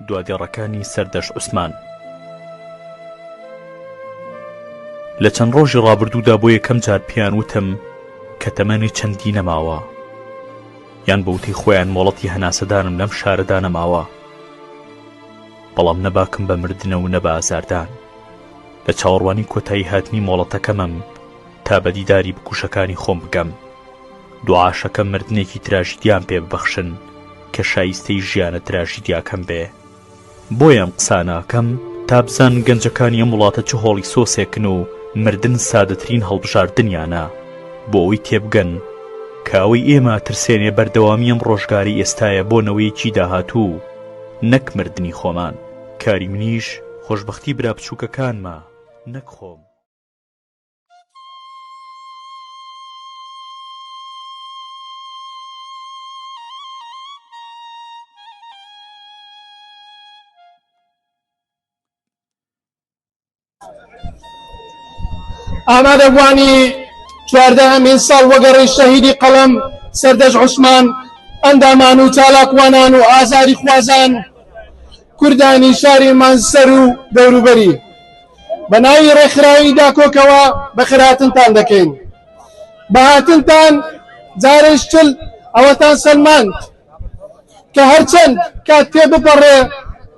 دوادێڕەکانی سەردەش عوسمان. لە چەند ڕۆژی ڕابردوودا بۆ یەکەم جار پیان وتم کە تەمەنی چەندی نەماوە، یان بەوتەی خۆیان مۆڵەتی هەناسەدانم لەم شارەدا نەماوە، بەڵام نەباکم بە مردنە و نەبە ئازاردان. لە چاوەڕوانی کۆتایی هاتنی مۆڵەتەکەمم تا بەدیداری بکوشەکانی خۆم بگەم، دوعاشەکەم مردنێکی تراژیدیان پێ ببەخشن کە شایستەی ژیانە تراژیدیاکەم بێ. بۆیەم قساناکەم تا بزان گەنجەکانی ئەم وڵاتە چ هۆڵی سۆسێکن و مردن سادەترین هەڵبژاردنیانە، بۆ ئەوەی تێبگەن کە ئەوەی ئێمە ترسێنێ بەردەوامی ئەم ڕۆژگاری ئێستایە بۆ نەوەیەکی داهاتوو، نەک مردنی خۆمان. کاری منیش خۆشبەختی برا بچووکەکانمە، نەک خۆم. ئامادەبوانی 14 ساڵ وەگەڕی شەهیدی قەڵەم سەردەش عوسمان، ئەندامان و چالاکوانان و ئازاری خوازان کوردانی شاری مانسەر و دەوروبەری، بە ناوی ڕێکخراوی داکۆکەوە بەخێرهاتنتان دەکەین. بەهاتنتان جارێش چل ئەوەتان سەلماند کە هەرچەند کات پێ بپەڕێ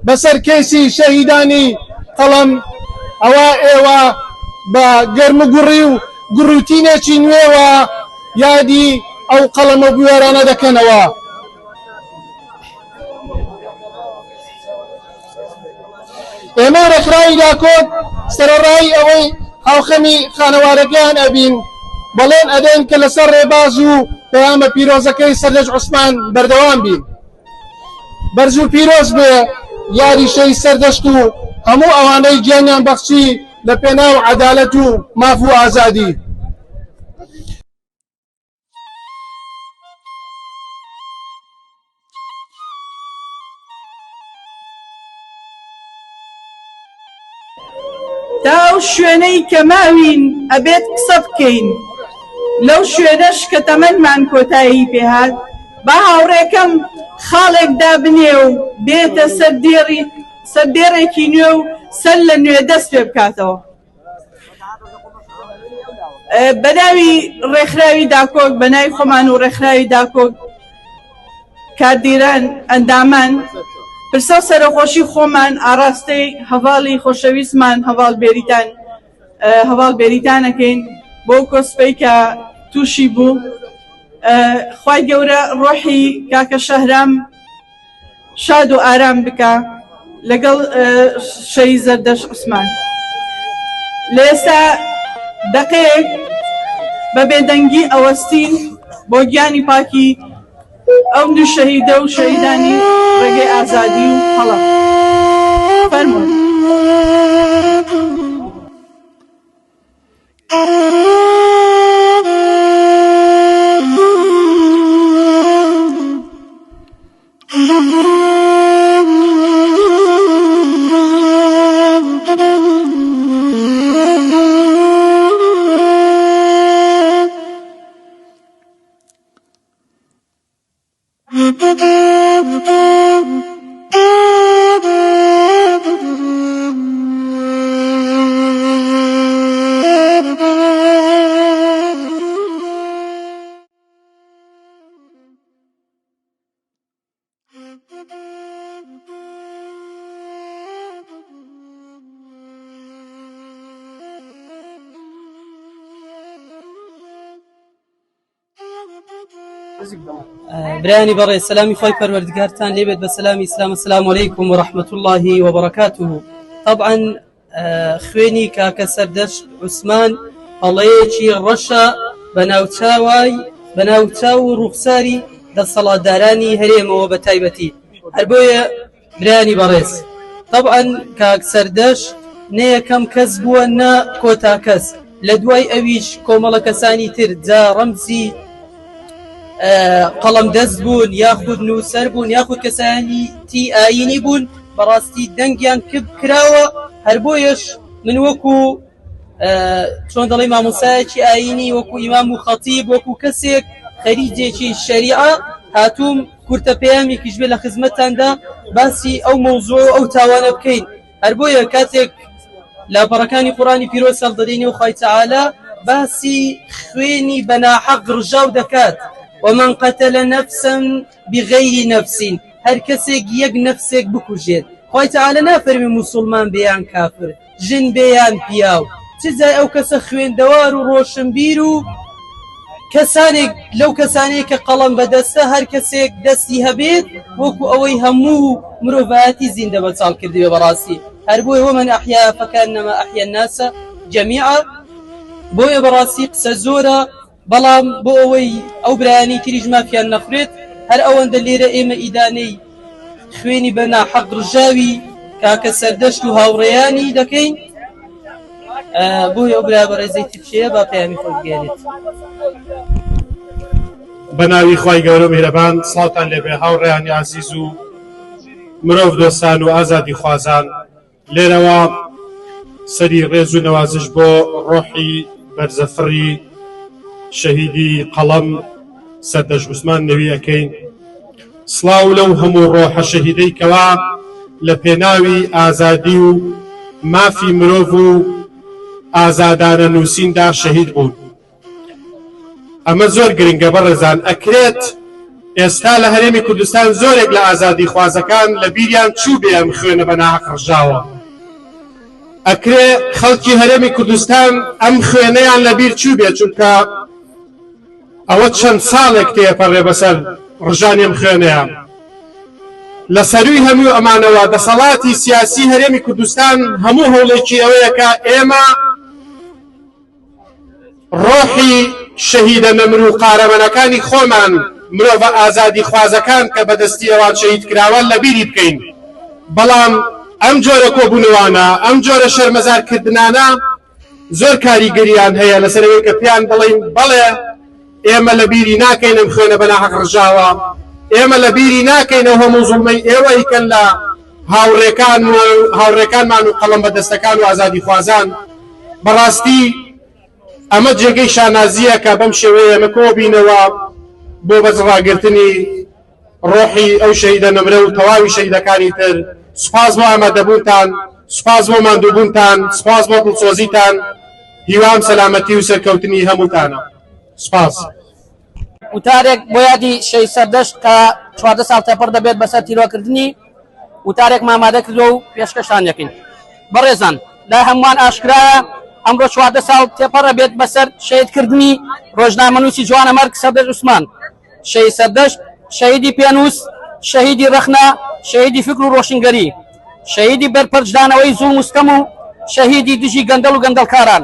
بەسەر کێسی شەهیدانی قەڵەم، ئەوە ئێوە بە گەرم و گوڕی و گڕوتینێکی نوێوە یادی ئەو قەڵەمە بوێرانە دەکەنەوە. ئێمە ڕێکخراوی داکۆک سەرەڕای ئەوەی هاوخەمی خانەوارەکەیان ئەبین، بەڵێن ئەدەین کە لەسەر ڕێباز و پەیامە پیرۆزەکەی سەردەش عوسمان بەردەوام بین. بەرز و پیرۆز بێ یاری شەی سەردەشت و هەموو ئەوانەی گیانیان بەخشی لە پێناو عەدالەت و ماف و ئازادی. تاو شوێنەی کە ماوین ئەبێت قسە بکەین، لەو شوێنەش کە تەمەنمان کۆتایی پێهات، با هاوڕێکەم خاڵێک دابنێ و بێتە سەردێڕێکی نوێ و سەر لە نوێ دەست پێ بکاتەوە. بەناوی ڕێکخراوی داکۆک، بەناوی خۆمان و ڕێکخراوی داکۆک، کاردیران، ئەندامان، پرسە و سەرخۆشی خۆمان، ئاراستەی هەواڵی خۆشەویستمان هەواڵبێریتانەکەین بۆ کۆسپەی کە تووشی بوو. خوای گەورە ڕۆحی کاکە شەهرام شاد و ئارام بکە لەگەڵ شەهید سەردەش عوسمان. لە ئێستا دەقەیەک بە بێدەنگی ئەوەستین بۆ گیانی پاکی ئەو دوو شەهیدە و شەهیدانی ڕێگەی ئازادی و هەڵە. فەرمووی. برانی بەڕێ سەلامی خۆی پەروەردگارتان لێبێت بە سەلامی ئیسلام. السلام عەلەیکوم وەڕەحمەت الله وبەڕەکاتوه. طبعا خوێنی کاکە سەردەش عوسمان هەڵەیەکی ڕەشە بەناوچاو و ڕوخساری دەسەڵاتدارانی هەرێمەوە بە تایبەتی. هەر بۆیە برانی بەڕێز، طبعا کاک سەردەش نە یەکەم کەس بووە نە کۆتا کەس، لە دوای ئەویش کۆمەڵە کەسانی تر جا ڕەمزی قەڵەم دەست بوون، یاخود نووسەر بوون، یاخود کەسانی تی ئاینی بوون، بەڕاستی دەنگیان کراوە. هەر بۆیەش من وەکو چۆن دەڵێ مامۆسایەکی ئاینی، وەکو ئیمام و خەتیب، وەکو کەسێک خەریجێکی شەریعە هاتووم کورتە پەیامێکیش بێ لە خزمەتتاندا باسی ئەو مەوزوع ئەو تاوانە بکەین. هەر بۆیە کاتێک لاپەڕەکانی قورآنی پیرۆز هەڵدەدەینێ و خوای تەعالا باسی خوێنی بەناحەق ڕژاو دەکات. ومن قتل نفسا بغير نفس، هەر کەسێک یەک نەفسێک بکوژێت خوای تەعالا نافەرمی موسڵمان بێیان کافر، ژن بێیان پیاو، چ جای ئەو کەسە خوێندەوار و ڕۆشنبیر و کەسانێک لەو کەسانەیە کە قەڵەم بەدەستە هەر کەسێک دەستی هەبێت وەکو ئەوەی هەموو مرۆڤایەتی زیندە بەچاڵ کردوێ بەڕاستی. هەر بۆیە ومن ئەحیا فەکەئەنەما ئەحیا الناس جەمیعا. بۆیە بەڕاستی قسە زۆرە، بەڵام بۆ ئەوەی ئەو برایانی تریش مافیان نەخورێت هەر ئەوەندە لێرە ئێمە ئیدانەی خوێنی بە ناحەق ڕژاوی کاکە سەردەشت و هاوڕێیانی دەکەین. بۆیە ئەو برا بەڕێزەی تیپشەیە با پەیامی خۆی بگەێنێت. بە ناوی خوای گەورە میهرەبان، سڵاوتان لێبێ هاوڕێیانی عەزیز و مرۆڤ دۆستان و ئازادی خوازان. لێرەوە سەری ڕێز و نەوازش بۆ ڕۆحی بەرزەفڕی شەهیدی قەڵەم سەردەشت عوسمان نەوی ئەکەین. سڵاو لەو هەموو ڕۆحە شەهیدەی کەوا لە پێناوی ئازادی و مافی مرۆڤ و ئازادانە نووسیندا شەهید بوون. ئەمە زۆر گرنگە بەڕێزان. ئەکرێت ئێستا لە هەرێمی کوردستان زۆرێک لە ئازادی خوازەکان لە بیریان چوو بێ ئەم خوێنە بە ناحەق ڕژاوە. ئەکرێ خەڵکی هەرێمی کوردستان ئەم خوێنەیان لەبیر چوو بێ، چونکە ئەوە چەند ساڵێک تێپەڕێ بەسەر ڕژانی ئەم خوێنەیە. لە سەرووی هەموو ئەمانەوە دەسەڵاتی سیاسی هەرێمی کوردستان هەموو هەوڵێکی ئەوەیە کە ئێمە ڕۆحی شەهیدە نەمر و قارەمەنەکانی خۆمان مرۆڤە ئازادی خوازەکان کە بەدەستی ئەوان شەهید کراوان لەبیری بکەین. بەڵام ئەم جۆرە کۆبوونەوانە، ئەم جۆرە شەرمەزارکردنانە زۆر کاریگەریان هەیە لەسەرەوەی کە پێیان بڵێن بەڵێ ئێمە لەبیری ناکەین ئەم خوێنە بە ناحەق ڕژاوە، ئێمە لەبیری ناکەین ئەو هەموو زوڵمەی ئێوەی کەن لە هاوڕێکانمان و قەڵەم بەدەستەکان و ئازادی خوازان. بەڕاستی ئەمە جێگەی شانازیە کە بەم شێوەیە ئێمە کۆبینەوە بۆ بەجڕاگرتنی ڕۆحی ئەو شەهیدە نەمرە و تەواوی شەهیدەکانی تر. سوپاس بۆ ئامادەبوونتان، سوپاس بۆ ماندووبوونتان، سوپاس بۆ دڵسۆزیتان. هیوام سەلامەتی و سەرکەوتنی هەمووتانە. سوپاس. وتارێک بۆ یادی شەهید سەردەشت کە 14 ساڵ تێپەڕ دەبێت بەسەر تیرۆکردنی وتارێک مامادە کردو و پێشکەشان یەکەین. بەڕێزان، لای هەمووان ئاشکرایە ئەمڕۆ 14 ساڵ تێپەڕە بێت بەسەر شەهیدکردنی ڕۆژنامەنووسی جوانە مەرگ سەردەشت عوسمان. شەهید سەردەشت شەهیدی پێنووس، شەهیدی ڕەخنە، شەهیدی فکر و ڕۆشنگەری، شەهیدی بەرپەرجدانەوەی زوڵم و ستەم و شەهیدی دژی گەندەڵ و گەندەڵکاران،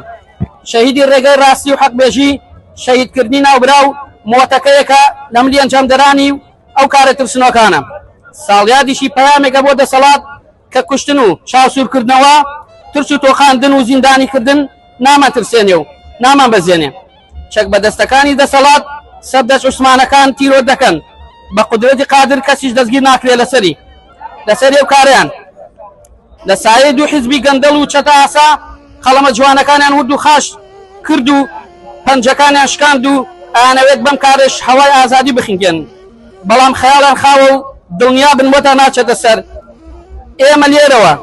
شەهیدی ڕێگەی ڕاستی و حەقبێژی، شەهیدکردنی ناوبراو مۆتەکەیەکە لە ملی ئەنجامدەرانی و ئەو کارە ترسنۆکانە. ساڵیادیشی پەیامێکە بۆ دەسەڵات کە کوشتن و چاوسورکردنەوە، ترس و تۆخاندن و زیندانیکردن نامەترسێنێ و نامان بەزێنێ. چەک بەدەستەکانی دەسەڵات سەردەشت عوسمانەکان تیرۆ دەکەن، بە قودرەتی قادر کەسیش دەستگیر ناکرێ لەسەری ئەو کاریان. لە سایەی دوو حیزبی گەندەڵ و چەتە ئاسا قەڵەمە جوانەکانیان ورد و خاش کرد و پەنجەکانیان شکاند و ئەیانەوێت بەم کارش هەوای ئازادی بخینگێن. بەڵام خەیاڵیان خاوە و دڵنیا بن وەتا ناچێتە سەر. ئێمە لێرەوە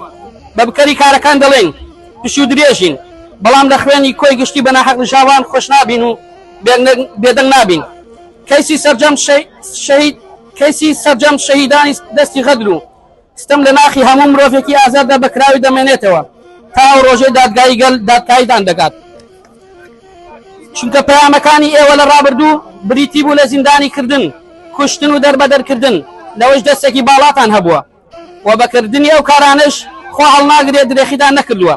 بە بکەری کارەکان دەڵێن پشی و درێژین، بەڵام لە خوێنی کۆی گشتی بە ناحەق ڕژاوان خۆش نابین و بێدەنگ نابین. کەیسی سەرجەم شەهیدانی دەستی غەدر و ستەم لە ناخی هەموو مرۆڤێکی ئازادە بەکراوی دەمێنێتەوە تا ئەو ڕۆژەی دادگاییدان دەکات. چونکە پەیامەکانی ئێوە لە ڕابردوو بریتی بوو لە زیندانی کردن، کوشتن و دەربەدەرکردن، لەوەش دەستێکی باڵاتان هەبووە و بەکردنی ئەو کارانش خۆ هەڵناگرێت درێخیدان نەکردووە.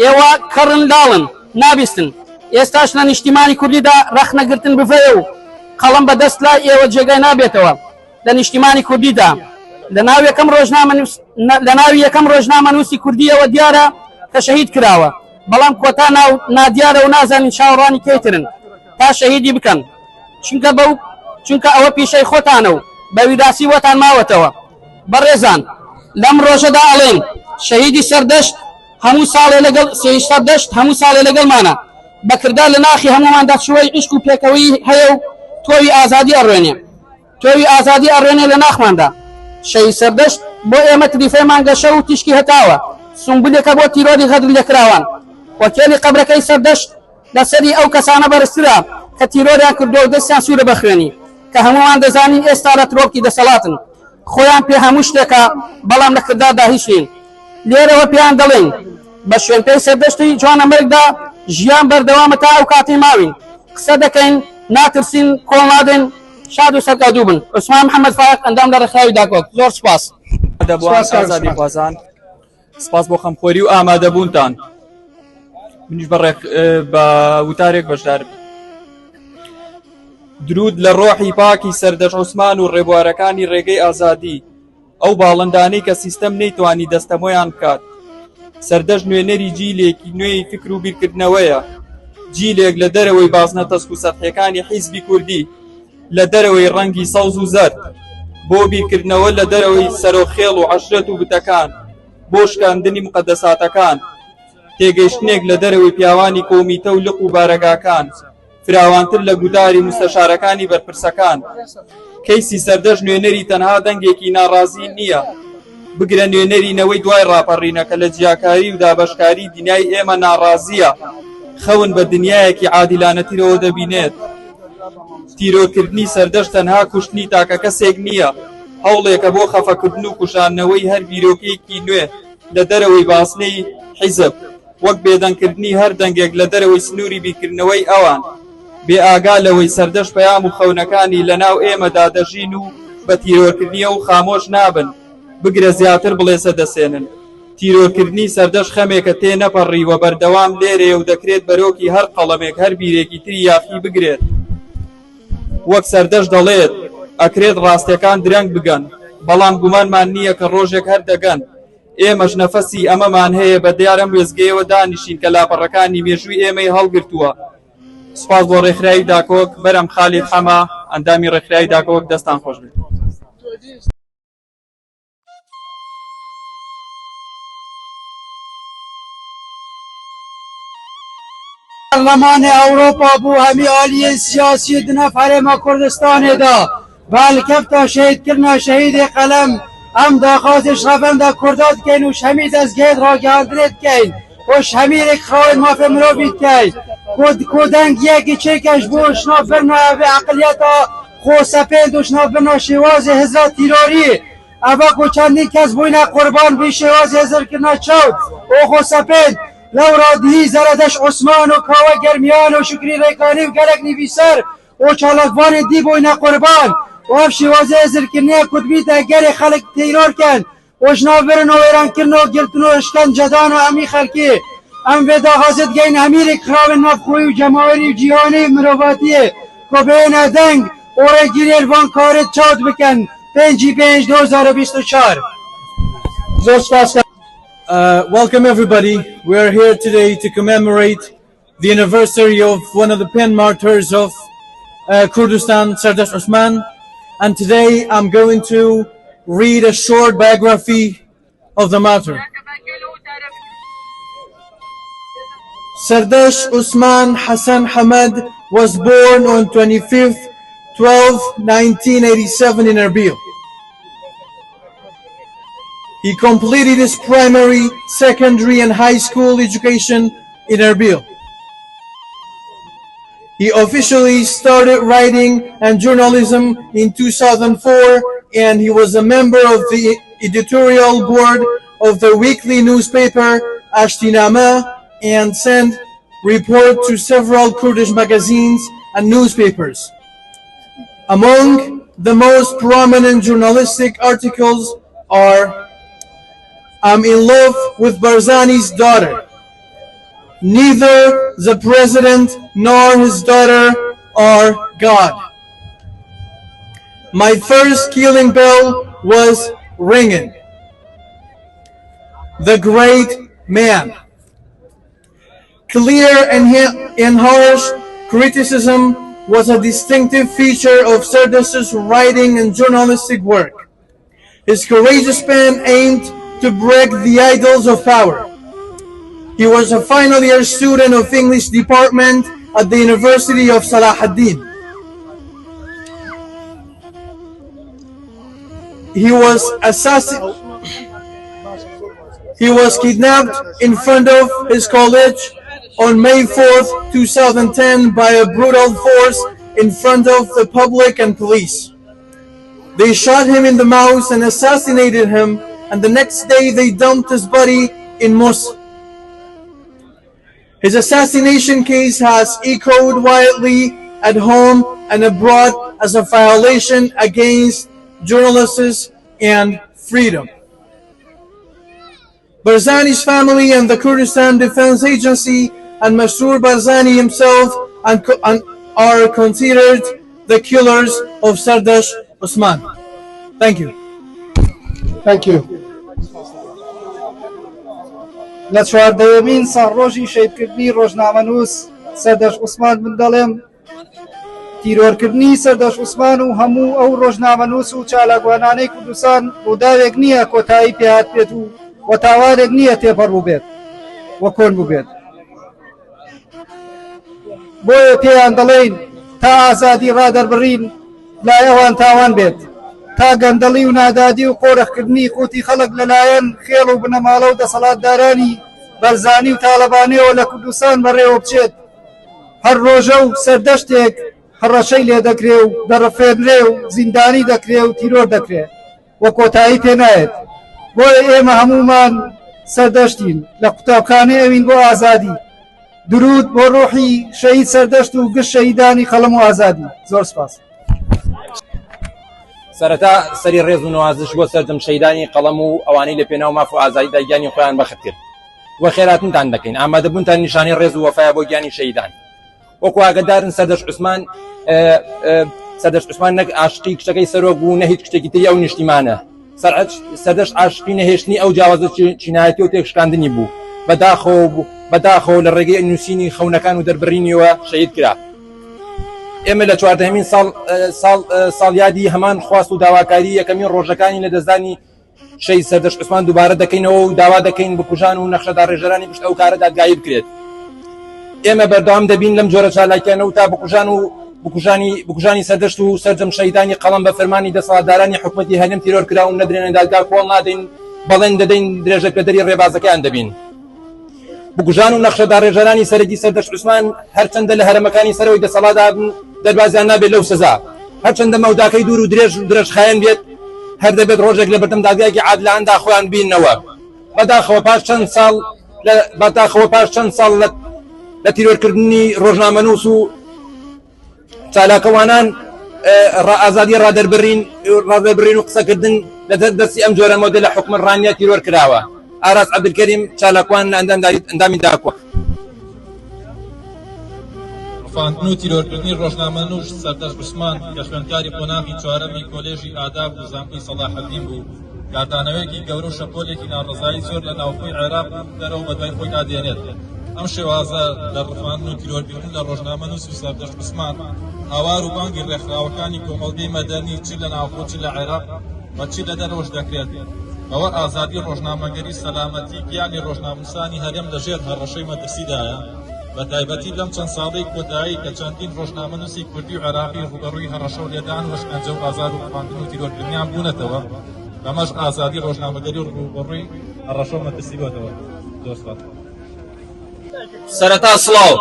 ئێوە کەڕن لاڵن نابیستن. ئێستاش لە نیشتیمانی کوردیدا ڕەخنەگرتن بفەیە و قەڵەم بەدەست لای ئێوە جێگای نابێتەوە. لە نیشتیمانی کوردیدا لە ناوی یەکەم ڕۆژنامەنووسی کوردیەوە دیارە کە شەهید کراوە، بەڵام کۆتا نادیارە و نازانین چاوەڕوانی کەیترن تا شەهیدی بکەن، چونکە ئەوە پیشەی خۆتانە و بە ویراسی وەتان ماوەتەوە. بەڕێزان، لەم ڕۆژەدا ئەڵێن شەهیدی سەردەشت هەموو ساڵێ لەگەڵمانە، بەکردار لە ناخی هەموماندا چوەی عشق و پێکەوەی هەیە و تۆوی ئازادی ئەڕوێنێ. تۆوی ئازادی ئەڕێنێ لە ناخماندا شەی سەردەشت بۆ ئێمە تریفەیمان گەشە و تیشکی هەتاوە سنبولێکە بۆ تیرۆری غەدر لێکراوان وەکێلی قەبرەکەی سەردەشت لەسەری ئەو کەسانە بەرزترا کە تیرۆریان کردو و دەستیان سوورە بەخوێنی کە هەمووان دەزانین ئێستا لە ترۆکی دەسەڵاتن خۆیان پێ هەموو شتێکە بەڵام لە کرداردا هیچ نین لێرەوە پێیان دەڵێن بە شوێنپێی سەردەشتی جوانە مەرگدا ژیان بەردەوامە تا ئەو کاتی ماوین قسە دەکەین ناترسین کۆڵ نادەن شاد و سەرکەوتوو بن عوسمان محەممەد فایق ئەندام لە ڕێکخراوی داکۆک زۆر سوپاس دەبووان ئازادی خوازان سپاس بۆ خەمخۆری و ئامادەبوونتان منیش بە وتارێک بەشدارم درود لە ڕۆحی پاکی سەردەش عوسمان و ڕێبوارەکانی ڕێگەی ئازادی ئەو باڵندانەی کە سیستەم نەیتوانی دەستەمۆیان بکات سەردەش نوێنەری جیلێکی نوێی فکر و بیرکردنەوەیە جیلێک لە دەرەوەی بازنە تەسک و سەرحیەکانی حیزبی کوردی لە دەرەوەی ڕەنگی سەوز و زەرد بۆ بیرکردنەوە لە دەرەوەی سەرۆخێڵ و عەشرەت و بتەکان بۆ شکاندنی مقەدەساتەکان تێگەیشتنێک لە دەرەوەی پیاوانی کۆمیتە و لق و بارەگاکان فراوانتر لە گوداری مستەشارەکانی بەرپرسەکان کەیسی سەردەش نوێنەری تەنها دەنگێکی ناڕازی نییە بگرە نوێنەرینەوەی دوای ڕاپەڕینەکە لە جیاکاری و دابەشکاری دنیای ئێمە ناڕازیە خەون بە دنیایەکی عادیلانەتیرەوە دەبینێت تیرۆکردنی سەردەش تەنها کوشتنی تاکە کەسێک نییە هەوڵێکە بۆ خەفەکردن و کوشاندنەوەی هەر بیرۆکەیەکی نوێ لە دەرەوەی باسنەی حیزب وەک بێدەنگکردنی هەر دەنگێک لە دەرەوەی سنووری بیرکردنەوەی ئەوان بێ ئاگا لەوەی سەردەش پەیام و خەونەکانی لەناو ئێمەدا دەژین و بە تیرۆرکردنیە و خامۆش نابن بگرە زیاتر بڵێ سەدەسێنن تیرۆرکردنی سەردەش خەمێکە تێ نەپەڕیوە بەردەوام لێرێ و دەکرێت بەرۆکی هەر قەڵەمێک هەر بیرێکی تری یاخی بگرێت وەک سەردەش دەڵێت ئەکرێت ڕاستیەکان درەنگ بگەن بەڵام گومانمان نییە کە ڕۆژێک هەر دەگەن ئێمەش نەفەسی ئەمەمان هەیە بە دیارەم وێزگەیەوە دانیشین کە لاپەڕەکانی مێژووی ئێمەی هەڵگرتووە سپاس بۆ ڕێکخراوی داکۆک بەرەم خالید حەما ئەندامی ڕێکخراوی داکۆک دەستان خۆش بێت پەرلەمانی ئەوروپا بوو هەمی ئالیە سیاسی دنەف هەرێمە کوردستانێدا بەهەلکەفتە شەهیدکردنە شەهیدی قەلەم ئەم داخوازی شەڤەندە کوردە دکەین و هەمی دەستگێت ڕاگەاندنێ دکەین وش هەمیرێک خاوێن مافێ مرۆڤی دکەین کۆدەنگیەکی چێکەش بۆ شناوبرنە بێ عەقلیەتە خۆسەپێند و شناوبرنە شێوازی هێزە تیرۆری ئەڤە کو چەندین کەس بووینە قوربان بووی شێوازی هێزرکردنە چەوت و خۆسەپێند لەو ڕادیی زەردەش عوسمان و کاوە گەرمیان و شکری ڕێکانی و گەلێک نیڤیسەر و چالاکوانی دی بووینە قوربان و ئەف شێوازی هێزرکردنیە کوتبیتە گەری خەڵک تیرۆرکەن و ژناوبرن و وێرانکردن و گرتن و شکەنجەدان و ئەمی خەلکی ئەم بێدا حەزت گەین هەمیرێک خراوێن نەفخۆی و جەماوەری و جیهانی مرۆڤاتیە کۆ بێنە دەنگ و ڕێگیرێر وان کارت چاوت بکەن 5/5/2024 زۆر سپاس. Welcome everybody. We are here today to commemorate the anniversary of one of the pen martyrs of Kurdistan, Sardash Usman, and today I'm going to read a short biography of the martyr. Sardash Usman Hassan Hamad was born on 25th 12/1987 in Erbil. He completed his primary, secondary and high school education in Erbil. He officially started writing and journalism in 2004, and he was a member of the editorial board of the weekly newspaper Ashtinama and sent reports to several Kurdish magazines and newspapers. Among the most prominent journalistic articles are "I'm in love with Barzani's daughter. Neither the president nor his daughter are God. My first killing bell was ringing. The great man." Clear and harsh criticism was a distinctive feature of Sardash's writing and journalistic work. His courageous pen aimed to break the idols of power. He was a final year student of English department at the University of Salahuddin. He was kidnapped in front of his college on May 4th, 2010 by a brutal force in front of the public and police. They shot him in the mouth and assassinated him, and the next day they dumped his body in Mosul. His assassination case has echoed widely at home and abroad as a violation against journalists and freedom. Barzani's family and the Kurdistan Defense Agency and Masroor Barzani himself are considered the killers of Sardash Osman. Thank you. Thank you. لە چواردەوەمین ساڵڕۆژی شەیدکردنی ڕۆژنامەنووس سەردەش عوسمان من دەڵێم تیرۆرکردنی سەردەش عوسمان و هەموو ئەو ڕۆژنامەنووس و چالاکوانانەی کوردستان ڕووداوێک نییە کۆتایی پێهات بێت و تاوانێک نییە تێپەڕ بووبێت وە کۆن بووبێت. بۆیە پێیان دەڵێین تا ئازادی ڕادەربڕین لای ئەوان تاوان بێت، تا گەندەڵی و نادادی و قۆرەخکردنی قوتی خەڵک لەلایەن خێڵ و بنەماڵە و دەسەڵاتدارانی بەرزانی و تاڵەبانیەوە لە کوردستان بەڕێوە بچێت. هەر ڕۆژە و سەردەشتێک هەڕەشەی لێ دەکرێ و دەڕەفێنرێ و زیندانی دەکرێ و تیرۆر دەکرێ وە کۆتایی پێ نایێت. بۆیە ئێمە هەمومان سەردەشتین لە قوتابخانەی ئەوین بۆ ئازادی. درود بۆ ڕۆحی شەهید سەردەشت و گشت شەهیدانی قەڵەم و ئازادی. زۆر سپاس. سەرەتا سەری ڕێز و نوازش بۆ سەردەم شەیدانی قەڵەم و ئەوانەی لە پێناو ماف و ئازادیدا گیانی خۆیان بەخت کرد وە خێراتنتان دەکەین ئامادەبوونتان نیشانەی ڕێز و وەفایە بۆ گیانی شەیدان. وەکو ئاگادارن سەردەش عوسمان نەک عاشقی کچەکەی سەرۆک بوو نە هیچ کشتێکی تری ئەو نیشتیمانە. سەردەش عاشقی نەهێشتنی ئەو جیاوازە چینایەتی و تێکشکاندنی بوو بەداخەوە لە ڕێگەی نووسینی خەونەکان و دەربڕینیەوە شەهید کرا. ئێمە لە چواردەهەمین ساڵیادی هەمان خواست و داواکاری یەکەمین ڕۆژەکانی لە دەستدانی شەهید سەردەش عوسمان دووبارە دەکەینەوە و داوا دەکەین بکوژان و نەخشەدا ڕێژەرانی پشت ئەو کارە دادگایی بکرێت. ئێمە بەردەوام دەبین لەم جۆرە چالاکیانەوە تا بکوژانی سەردەشت و سەرجەم شەهیدانی قەڵەم بە فەرمانی دەسەڵاتدارانی حکومەتی هەرێم تیرۆرکرا و نەدرێنە دادگا کۆڵ نادەین بەڵێن دەدەین درێژە پێدەری ڕێبازەکەیان دەبین. بکوژان و نەخشەدا ڕێژەرانی سەرەکی سەردەش عوسمان هەرچەندە لە هەرەمەکانی سەرەوەی دەسەڵاتدا بن دەربازیان نابێت لەو سزا، هەرچەندە مەوداکەی دوور و درێژخایەن بێت هەر دەبێت ڕۆژێک لە بەردەم دادگایەکی عادلانەدا خۆیان بینەوە. بەداخەوە پاش چەند ساڵ لە تیرۆرکردنی ڕۆژنامەنووس و چالاکەوانان ئازادی ڕادەربڕین و قسەکردن لە دەستی ئەم جۆرە مۆدەلە حکومڕانیە تیرۆر کراوە. ئاراس عەبدولکەریم چالاکوان لە ئەندامی داکوە. ڕفاندن و تیرۆرکردنی ڕۆژنامەنووس سەردەش عوسمان کە خوێندکاری قۆناغی چوارەمی کۆلێژی ئاداب و زانکۆی سەلاحەدین بوو، گاردانەوەیەکی گەورە و شەپۆلێکی ناڕزایی زۆر لە ناوخۆی عێراق دەرەوە بە دوای خۆی ئادێنێت. ئەم شێوازە لە ڕفاندن و تیرۆرکردن لە ڕۆژنامەنووس و سەردەش عوسمان هاوار و بانگی ڕێکخراوەکانی کۆمەڵگەی مەدەنی چی لە ناوخۆ چی لە عێراق و چی لە دەرەوەش دەکرێت. ئەوە ئازادی ڕۆژنامەگەری سەلامەتی گیانی ڕۆژنامەنووسانی هەرێم لەژێر هەڕەشەی مەترسیدایە، بە تایبەتی لەم چەند ساڵەی کۆتایی کە چەندین ڕۆژنامەنووسی کوردی و عێراقی ڕوبەڕووی هەڕەشە و لێدان و شکنجە و ئازار و ڕفاندن و تیرۆرکردنیان بوونەتەوە، بەمەش ئازادی ڕۆژنامەگەری و ڕوبەڕووی هەڕەشە و مەترسی بۆتەوە. سەرەتا سڵاو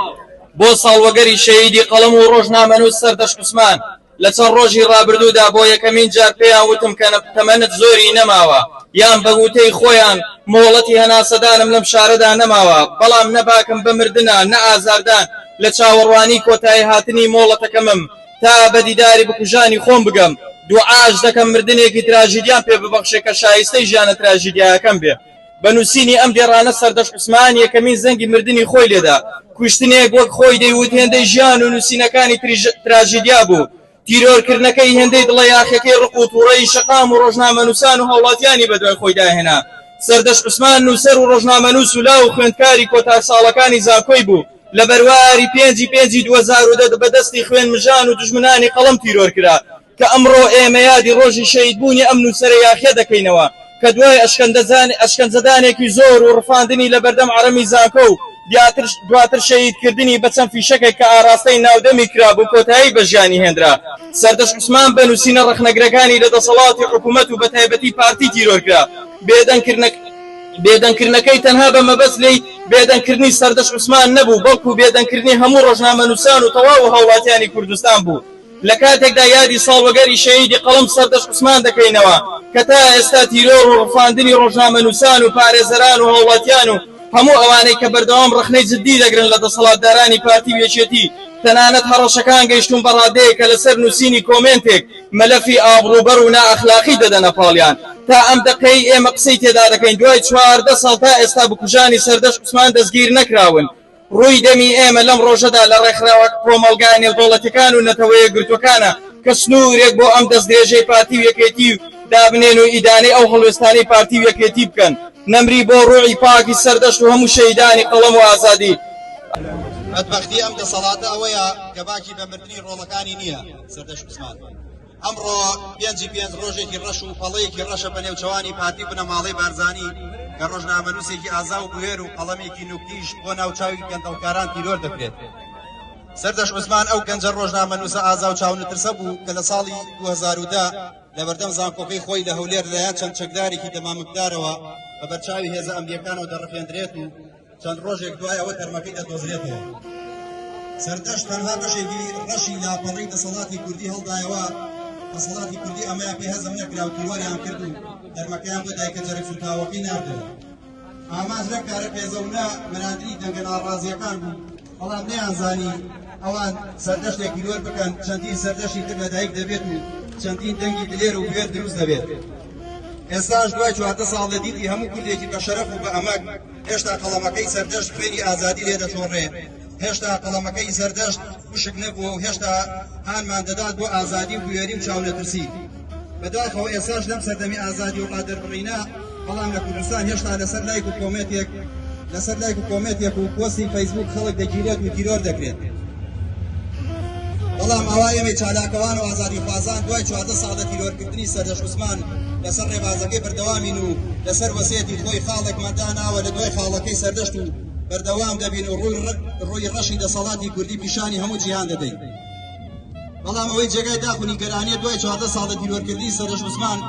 بۆ ساڵوەگەری شەهیدی قەڵەم و ڕۆژنامەنووس سەردەش عوسمان لە چەند ڕۆژی ڕابردوودا بۆ یەکەمین جار پێیان وتم کە تەمەنت زۆری نەماوە یان بەگوتەی خۆیان مۆڵەتی هەناسەدانم لەم شارەدا نەماوە، بەڵام نەباکم بمردنا نە ئازاردان لە چاوەڕوانی کۆتایی هاتنی مۆڵەتەکەمم تا بەدیداری بکوژانی خۆم بگەم. دوعاش دەکەم مردنێکی تراژیدیان پێ ببەخشێ کە شایستەی ژیانە تراژیدیاکەم بێ. بە نووسینی ئەم گێڕانە سەردەش عوسمان یەکەمین زەنگی مردنی خۆی لێدا. کوشتنێک وەک خۆی دەیوت هێندەی ژیان و نووسینەکانی تراژیدیا بوو. تیرۆرکردنەکەی هێندەی دڵە یاخەکەی ڕق و تووڕەی شەقام و ڕۆژنامەنووسان و هەوڵاتیانی بەدوای خۆی داهێنا. سەردەش عوسمان نووسەر و ڕۆژنامەنووس و لاو خوێندکاری کۆتا ساڵەکانی زانکۆی بوو. لە بەرواری 5 2010 بەدەستی خوێن مژان و دژمنانی قەڵەم تیرۆر کرا کە ئەمڕۆ ئێمە یادی ڕۆژی شەهیدبوونی ئەم نووسەرە یاخێ دەکەینەوە کە دوای ئەشکەنجەدانێکی زۆر و ڕفاندنی لە بەردەم عەرەمی زانکۆ و دواتر شەهیدکردنی بە چەند فیشەکێک کە ئاراستەی ناودەمی کرابوو کۆتایی بە ژیانی هێنرا. سەردەشت عوسمان بە نووسینە ڕەخنەگرەکانی لە دەسەڵاتی حکوومەت و بە تایبەتی پارتی تیرۆرکرا. بێدەنگکردنەکەی تەنها بە مەبەست لێی بێدەنگکردنی سەردەشت عوسمان نەبوو، بەڵکو بێدەنگکردنی هەموو ڕۆژنامەنووسان و تەواو هاوڵاتیانی کوردستان بوو. لە کاتێکدا یادی ساڵوەگەری شەهیدی قەڵەم سەردەشت عوسمان دەکەینەوە کە تا ئێستا تیرۆر و ڕفاندنی ڕۆژنامەنووسان و پارێزەران و هاوڵاتیان و هەموو ئەوانەی کە بەردەوام ڕخنەی جددی دەگرن لە دەسەڵاتدارانی پارتی وێچێتی تەنانەت هەڕەشەکان گەیشتون بە ڕادەیە کە لەسەر نووسینی کۆمنتێک مەلەفی ئابڕووبەر و نائەخلاقی دەدەنە پاڵیان. تا ئەم دقەی ئێمە قسەی تێدا دەکەین دوای 14 ساڵ تا ئێستا بکوژانی سەردەشت عوسمان دەستگیر نەکراون. ڕووی دەمی ئێمە لەم ڕۆژەدا لە ڕێکخراوە کۆمەڵگای نێودەوڵەتیەکان و نەتەوەیە گرتوەکانە کە سنوورێک بۆ ئەم دەستدرێژەی پارتی و یەکێتی و دابنێن و ئیدانەی ئەو هەڵوێستانەی پارتی و یەکێتی بکەن. نەمری بۆ ڕووی پاکی سەردەشت و هەموو شەهیدانی قەڵەم و ئازادی. بەدبەختی ئەم دەسەڵاتە ئەوەیە کە باکی بە مردنی ڕۆڵەکانی نییە سەردەشت عوسمان. ئەمڕۆ 5 ڕۆژێکی ڕەش و پەڵەیەکی ڕەشە بە نێوچەوانی پارتی بنە ماڵەی بارزانی کە ڕۆژنامەنووسێکی ئازا و بوێر و قەڵەمێکی نوکتیش بۆ ناوچاوی گەندەڵکاران تیرۆر دەکرێت. سەردەشت عوسمان ئەو گەنجە ڕۆژنامەنووسە ئازا و چاونەترسە بوو کە لە ساڵی 2010 لە بەردەم زانکۆکەی خۆی لە هەولێر لەلایەن چەند چەکدارێکی دەمامکدارەوە بە بەرچاوی هێزە ئەمریکانەوە دەڕەخێندرێت و چەند ڕۆژێک دوای ئەوە تەرمەکەی دەدۆزرێتەوە. سەردەشت تەنها بەشێکی ڕەشی لاپەڕەی دەسەڵاتی کوردی هەڵدایەوە. دەسەڵاتی کوردی ئەمەیە پێی هەزم نەکرا و تیوەریان کرد و دەرمەکەیان بۆ دایکە جەرەک سوتاوەقی ناردەوە. ئاماژە کارە پێزەونە مەراندنی دەنگە ناڕازیەکان بوو، بەڵام نەیانزانی ئەوان سەردەشتێکی لۆر بکەن چەندین سەردەشی تر لەدایک دەبێت و چەندین دەنگی دلێر و بوێر دروست دەبێت. ئێستاش دوای 14 ساڵ لە دیتی هەموو کوردێکی بە شەرەف و بە ئەمەک هێشتا قەڵەمەکەی سەردەشت خوێنی ئازادی لێ دەچۆڕێ، هێشتا قەڵەمەکەی سەردەشت وشک نەبووە و هێشتا هانمان دەدات بۆ ئازادی و بوێری و چاونەترسی. بەداخەوە ئێستاش لەم سەردەمی ئازادی و ڕادەربڕینە بەڵام لە کوردستان هێشتا لەسەر لایک و کۆمێتێک و پۆستی فەیسبوک خەڵک دەگیرێت و تیرۆر دەکرێت. بەڵام ئەوا ئێمەی چالاکەوان و ئازادی خوازان دوای 14 ساڵ لە تیرۆرکردنی سەردەشت عوسمان لەسەر ڕێبازەکەی بەردەوامین و لەسەر وەسیەتی خۆی خاڵێکمان ناوە لە دوای خاڵەکەی سەردەشت و بەردەوام دەبین و ڕووی ڕەشی دەسەڵاتی کوردی پیشانی هەموو جیهان دەدەین. بەڵام ئەوەی جێگای داخونی گەرانیە دوای 14 ساڵ لە تیرۆرکردنی سەردەشت عوسمان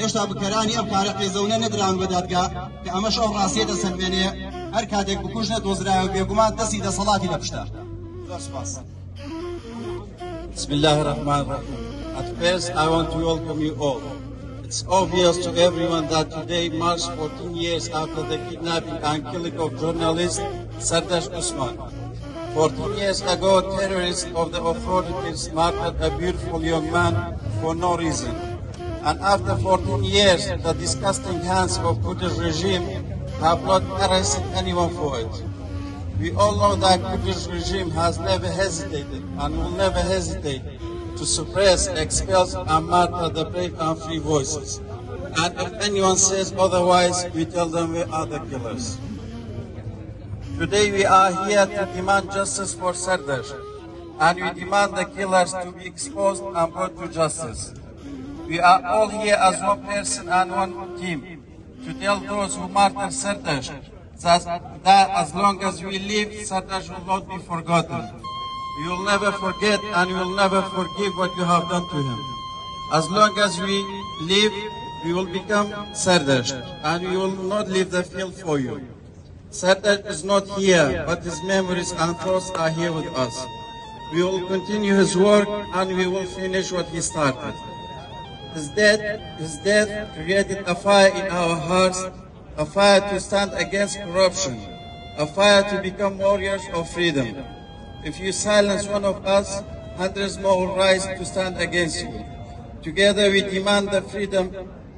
هێشتا بکەرانی ئەم کارە قێزەونە نەدران بە دادگا کە ئەمەش ئەو ڕاستیە دەسەنوێنێ هەر کاتێک بکوژنە دۆزرایەوە بێگومان دەستی دەسەڵاتی لە پشتە. زۆر سوپاس. بسم الله الرحمن الرحيم. At first, I want to welcome you all. It's obvious to everyone that today marks 14 years after the kidnapping and killing of journalist Sardash Usman. 14 years ago, terrorists of the authorities murdered a beautiful young man for no reason. And after 14 years, the disgusting hands of Kurdish regime have not arrested anyone for it. We all know that Kurdish regime has never hesitated and will never hesitate to suppress, expel and murder the brave and free voices. And if anyone says otherwise, we tell them we are the killers. Today we are here to demand justice for Sardash, and we demand the killers to be exposed and brought to justice. We are all here as one person and one team to tell those who murdered Sardash that as long as we live, Sardash will not be forgotten. We will never forget and we will never forgive what you have done to him. As long as we live, we will become Sardash and we will not leave the field for you. Sardash is not here, but his memories and thoughts are here with us. We will continue his work and we will finish what he started. His death created a fire in our hearts, a fire to stand against corruption, a fire to become warriors of freedom. If you silence one of us, hundreds more will rise to stand against you. Together we demand the freedom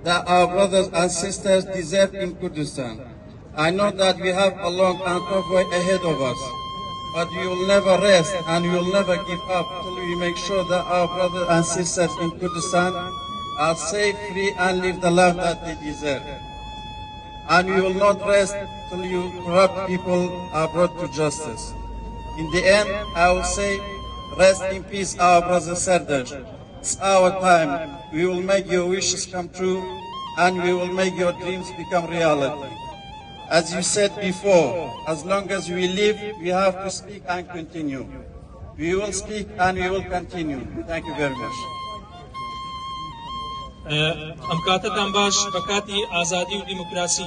that our brothers and sisters deserve in Kurdistan. I know that we have a long and tough way ahead of us, but we will never rest and we will never give up till we make sure that our brothers and sisters in Kurdistan are safe, free and live the life that they deserve. And we will not rest till you corrupt people are brought to justice. In the end, I will say, rest in peace, our brother Sardash. It's our time. We will make your wishes come true and we will make your dreams become reality. As you said before, as long as we live, we have to speak and continue. We will speak and we will continue. Thank you very much. ئەم کاتتان باش بە کاتی ئازادی و دیموکراسی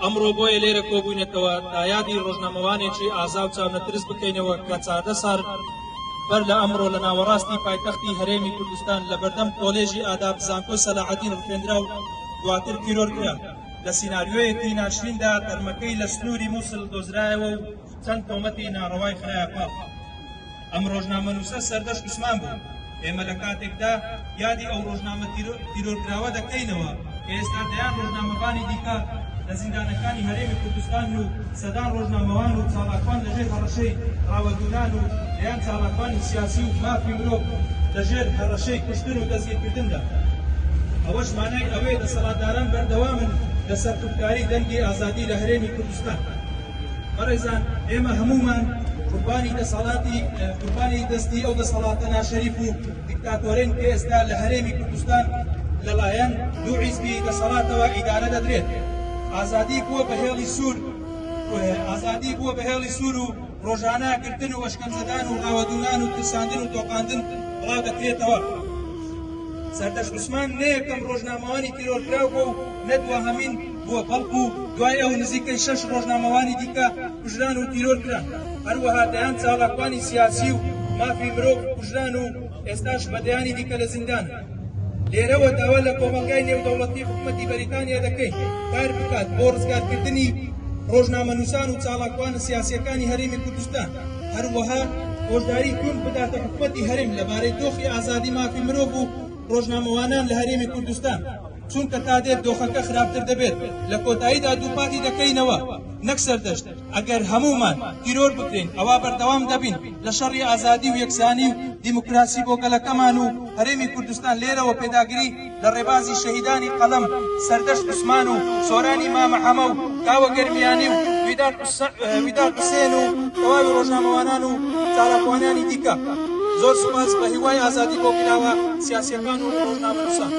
ئەمڕۆ بۆیە لێرە کۆبووینەتەوە تا یادی ڕۆژنامەوانێکی ئازا و چاونەترس بکەینەوە کە 14 سال بەر لە ئەمڕۆ لە ناوەڕاستی پایتەختی هەرێمی کوردستان لە بەردەم کۆلێژی ئاداب زانکۆ سەلاحەدین ڕفێنرا و دواتر تیرۆرکرا لە سیناریۆیەکی ناشریندا دەرمەکەی لە سنووری مووسڵ دۆزرایەوە و چەند تۆمەتی ناڕەوای خراپە پاڵ ئەم ڕۆژنامەنووسە سەردەش عوسمان بوو ئێمە لە کاتێکدا یادی ئەو ڕۆژنامە تیرۆرکراوە دەکەینەوە کە ئێستا دەیان ڕۆژنامەکانی دیکە لە زیندانەکانی هەرێمی کوردستان و سەدان ڕۆژنامەوان و چالاکوان لەژێر هەڕەشەی ڕاوەدونان و لەیان چالاکوانی سیاسی و مافی مرۆڤ لەژێر هەڕەشەی کوشتن و دەستگیرکردندا ئەوەش مانای ئەوەیە دەسەڵاتداران بەردەوامن لە سەرکوبکاری دەنگی ئازادی لە هەرێمی کوردستان بەڕێزان ئێمە هەمومان قوربانی دەستی ئەو دەسەڵاتە ناشەریف و دیکتاتۆرین کە ئێستا لە هەرێمی کوردستان لەلایەن دوو حیزبی دەسەڵاتەوە ئیدارە دەدرێت ئازادی بووە بە هێڵی سوور و ڕۆژانەگرتن و وەشکەمزەدان و ڕاوەدونان و ترساندن و تۆقاندن بڵاو دەکرێتەوە سەردەش عوسمان نە یەکەم ڕۆژنامەوانی تیرۆرکراو بووە و نە دووەهەمین بووە بەڵکو دوای ئەو نزیکەی 6 ڕۆژنامەوانی دیکە کوژران و تیرۆرکران هەروەها دەیان چالاکوانی سیاسی و مافی مرۆڤ کوژران و ئێستاش بەدەیانی دیکە لە زیندان لێرەوە داوا لە کۆمەلگای نێودەوڵەتی حکوومەتی بەریتانیا دەکەین کار بکات بۆ ڕزگارکردنی ڕۆژنامەنووسان و چالاکوانە سیاسیەکانی هەرێمی کوردستان هەروەها هۆشداری کون بداتە حکوومەتی هەرێم لەبارەی دۆخی ئازادی مافی مرۆڤ و ڕۆژنامەوانان لە هەرێمی کوردستان چونکە تا دێت دۆخەکە خراپتر دەبێت لە کۆتاییدا دووپاتی دەکەینەوە نەک سەردەشت ئەگەر هەمومان تیرۆر بکرین ئەوا بەردەوام دەبین لە شەڕی ئازادی و یەکسانی و دیموکراسی بۆ گەلەکەمان و هەرێمی کوردستان لێرەوە پێداگیری لە ڕێبازی شەهیدانی قەڵەم سەردەشت عوسمان و سۆرانی مامە حەمە و کاوە گەرمیانی و ویداد حوسێن و تەواوی ڕۆژنامەوانان و چالاکوانیانی دیکە زۆر سوپاس بە هیوای ئازادی بۆ پیراوە سیاسیەکان و ڕۆژنامەنووسان